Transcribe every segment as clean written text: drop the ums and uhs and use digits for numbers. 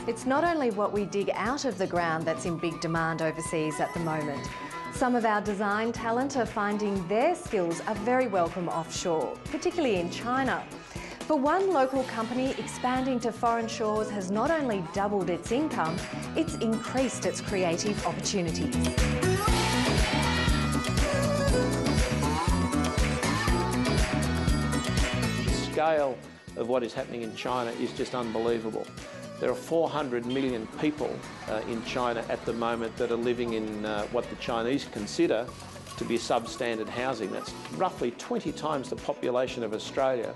It's not only what we dig out of the ground that's in big demand overseas at the moment. Some of our design talent are finding their skills are very welcome offshore, particularly in China. For one local company, expanding to foreign shores has not only doubled its income, it's increased its creative opportunities. The scale of what is happening in China is just unbelievable. There are 400 million people in China at the moment that are living in what the Chinese consider to be substandard housing. That's roughly 20 times the population of Australia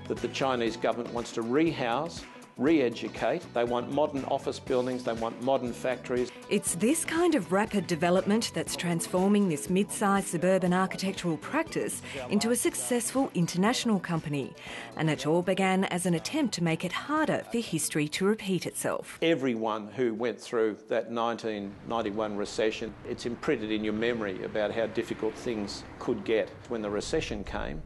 that the Chinese government wants to rehouse, re-educate. They want modern office buildings, they want modern factories. It's this kind of rapid development that's transforming this mid-sized suburban architectural practice into a successful international company. And it all began as an attempt to make it harder for history to repeat itself. Everyone who went through that 1991 recession, it's imprinted in your memory about how difficult things could get. When the recession came,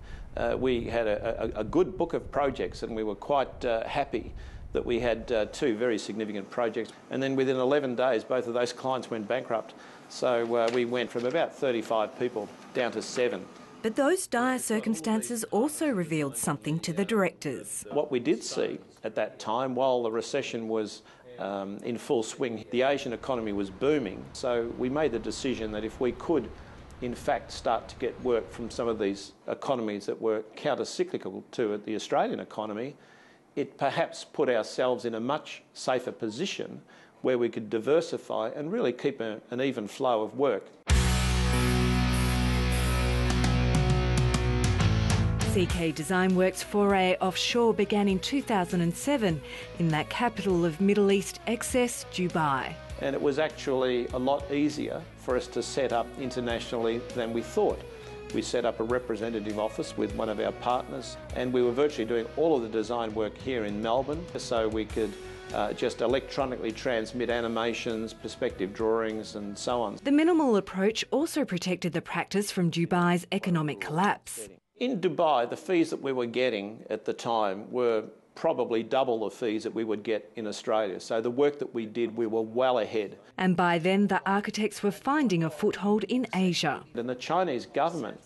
we had a good book of projects and we were quite happy that we had two very significant projects. And then within 11 days, both of those clients went bankrupt. So we went from about 35 people down to 7. But those dire circumstances also revealed something to the directors. What we did see at that time, while the recession was in full swing, the Asian economy was booming. So we made the decision that if we could, in fact, start to get work from some of these economies that were counter-cyclical to the Australian economy, it perhaps put ourselves in a much safer position where we could diversify and really keep an even flow of work. CK Designworks' foray offshore began in 2007 in that capital of Middle East excess, Dubai. And it was actually a lot easier for us to set up internationally than we thought. We set up a representative office with one of our partners and we were virtually doing all of the design work here in Melbourne, so we could just electronically transmit animations, perspective drawings and so on. The minimal approach also protected the practice from Dubai's economic collapse. In Dubai, the fees that we were getting at the time were probably double the fees that we would get in Australia. So the work that we did, we were well ahead. And by then, the architects were finding a foothold in Asia. And the Chinese government,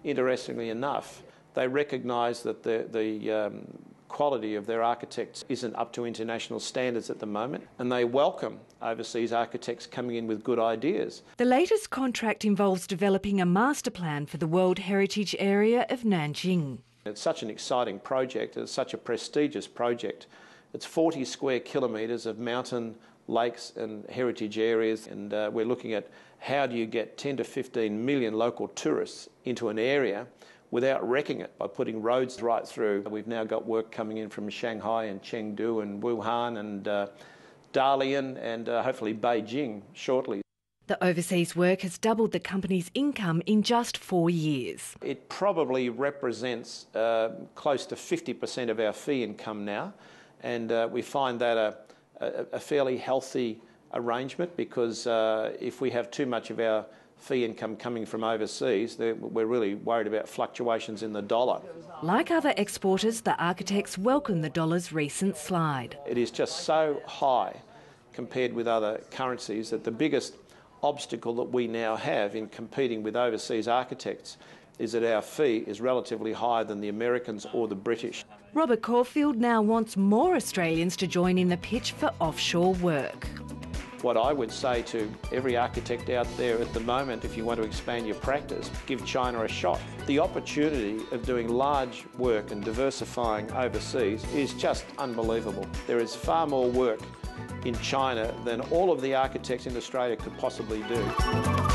interestingly enough, they recognise that the quality of their architects isn't up to international standards at the moment, and they welcome overseas architects coming in with good ideas. The latest contract involves developing a master plan for the World Heritage Area of Nanjing. It's such an exciting project, it's such a prestigious project. It's 40 square kilometres of mountain, lakes and heritage areas, and we're looking at how do you get 10 to 15 million local tourists into an area without wrecking it by putting roads right through. We've now got work coming in from Shanghai and Chengdu and Wuhan and Dalian and hopefully Beijing shortly. The overseas work has doubled the company's income in just 4 years. It probably represents close to 50% of our fee income now, and we find that a fairly healthy arrangement because if we have too much of our fee income coming from overseas, we're really worried about fluctuations in the dollar. Like other exporters, the architects welcome the dollar's recent slide. It is just so high compared with other currencies that the biggest obstacle that we now have in competing with overseas architects is that our fee is relatively higher than the Americans or the British. Robert Caulfield now wants more Australians to join in the pitch for offshore work. What I would say to every architect out there at the moment, if you want to expand your practice, give China a shot. The opportunity of doing large work and diversifying overseas is just unbelievable. There is far more work in China than all of the architects in Australia could possibly do.